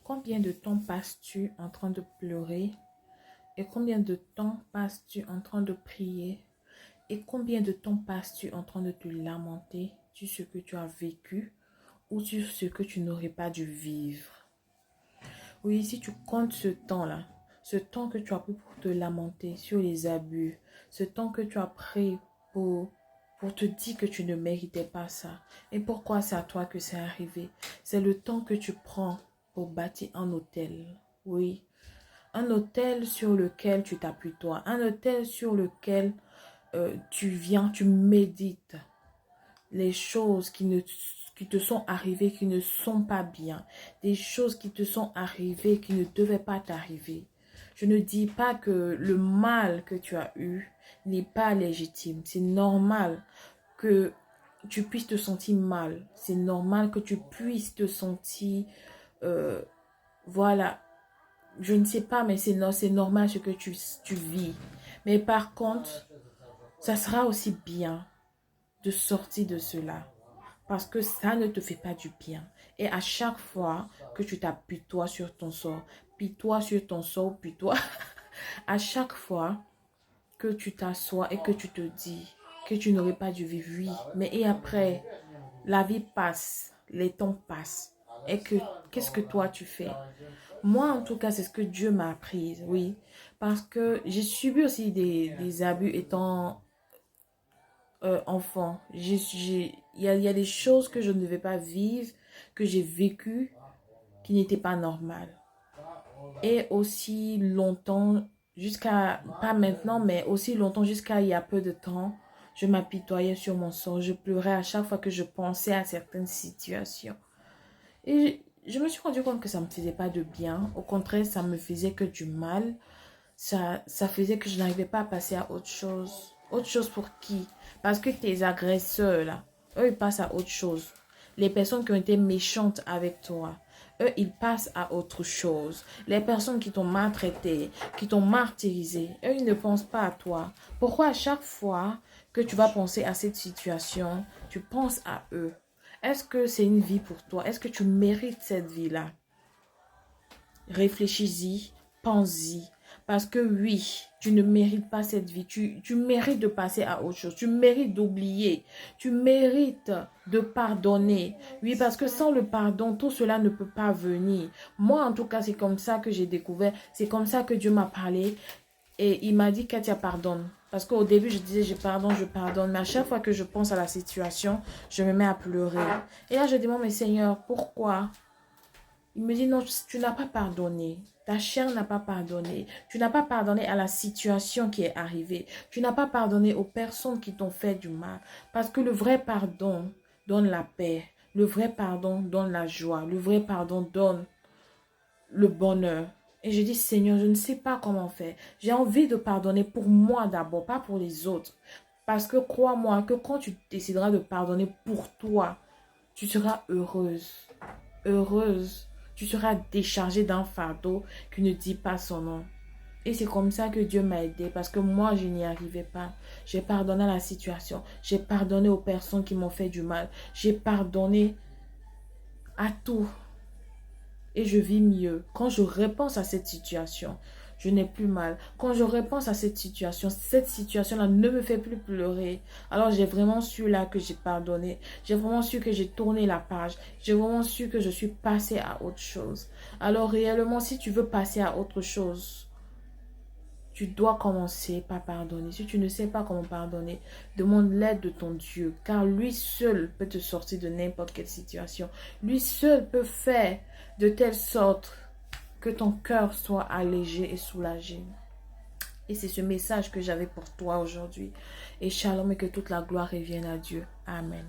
Combien de temps passes-tu en train de pleurer? Et combien de temps passes-tu en train de prier? Et combien de temps passes-tu en train de te lamenter sur ce que tu as vécu ou sur ce que tu n'aurais pas dû vivre? Oui, si tu comptes ce temps-là, ce temps que tu as pris pour te lamenter sur les abus, ce temps que tu as pris pour te dire que tu ne méritais pas ça. Et pourquoi c'est à toi que c'est arrivé? C'est le temps que tu prends pour bâtir un hôtel. Oui, un hôtel sur lequel tu t'appuies toi. Un hôtel sur lequel tu viens, tu médites les choses qui te sont arrivées, qui ne sont pas bien. Des choses qui te sont arrivées, qui ne devaient pas t'arriver. Je ne dis pas que le mal que tu as eu n'est pas légitime. C'est normal que tu puisses te sentir mal. C'est normal que tu puisses te sentir... voilà. Je ne sais pas, mais c'est normal ce que tu vis. Mais par contre, ça sera aussi bien de sortir de cela. Parce que ça ne te fait pas du bien. Et à chaque fois que tu t'appuies toi sur ton sort, puis-toi sur ton sort, puis-toi, à chaque fois que tu t'assois et que tu te dis que tu n'aurais pas dû vivre, oui, mais et après, la vie passe, les temps passent. Et que, qu'est-ce que toi tu fais? Moi, en tout cas, c'est ce que Dieu m'a appris, oui. Parce que j'ai subi aussi des abus étant enfant. Il y a des choses que je ne devais pas vivre, que j'ai vécues, qui n'étaient pas normales. Et aussi longtemps, jusqu'à, pas maintenant, mais aussi longtemps, jusqu'à il y a peu de temps, je m'apitoyais sur mon sort. Je pleurais à chaque fois que je pensais à certaines situations. Et je me suis rendu compte que ça ne me faisait pas de bien. Au contraire, ça me faisait que du mal. Ça faisait que je n'arrivais pas à passer à autre chose. Autre chose pour qui? Parce que tes agresseurs, là, eux, ils passent à autre chose. Les personnes qui ont été méchantes avec toi, eux, ils passent à autre chose. Les personnes qui t'ont maltraité, qui t'ont martyrisé, eux, ils ne pensent pas à toi. Pourquoi à chaque fois que tu vas penser à cette situation, tu penses à eux? Est-ce que c'est une vie pour toi? Est-ce que tu mérites cette vie-là? Réfléchis-y, pense-y. Parce que oui, tu ne mérites pas cette vie. Tu mérites de passer à autre chose. Tu mérites d'oublier. Tu mérites de pardonner. Oui, parce que sans le pardon, tout cela ne peut pas venir. Moi, en tout cas, c'est comme ça que j'ai découvert. C'est comme ça que Dieu m'a parlé. Et il m'a dit, Katia, pardonne. Parce qu'au début, je disais, je pardonne, je pardonne. Mais à chaque fois que je pense à la situation, je me mets à pleurer. Et là, je demande, mais Seigneur, pourquoi? Il me dit, non, tu n'as pas pardonné. Ta chair n'a pas pardonné. Tu n'as pas pardonné à la situation qui est arrivée. Tu n'as pas pardonné aux personnes qui t'ont fait du mal. Parce que le vrai pardon donne la paix. Le vrai pardon donne la joie. Le vrai pardon donne le bonheur. Et je dis, Seigneur, je ne sais pas comment faire. J'ai envie de pardonner pour moi d'abord, pas pour les autres. Parce que crois-moi que quand tu décideras de pardonner pour toi, tu seras heureuse. Heureuse. Tu seras déchargée d'un fardeau qui ne dit pas son nom. Et c'est comme ça que Dieu m'a aidé parce que moi, je n'y arrivais pas. J'ai pardonné à la situation. J'ai pardonné aux personnes qui m'ont fait du mal. J'ai pardonné à tout. Et je vis mieux. Quand je repense à cette situation, je n'ai plus mal. Quand je repense à cette situation-là ne me fait plus pleurer. Alors j'ai vraiment su là que j'ai pardonné. J'ai vraiment su que j'ai tourné la page. J'ai vraiment su que je suis passée à autre chose. Alors réellement, si tu veux passer à autre chose, tu dois commencer par pardonner. Si tu ne sais pas comment pardonner, demande l'aide de ton Dieu. Car lui seul peut te sortir de n'importe quelle situation. Lui seul peut faire de telle sorte que ton cœur soit allégé et soulagé. Et c'est ce message que j'avais pour toi aujourd'hui. Et shalom et que toute la gloire revienne à Dieu. Amen.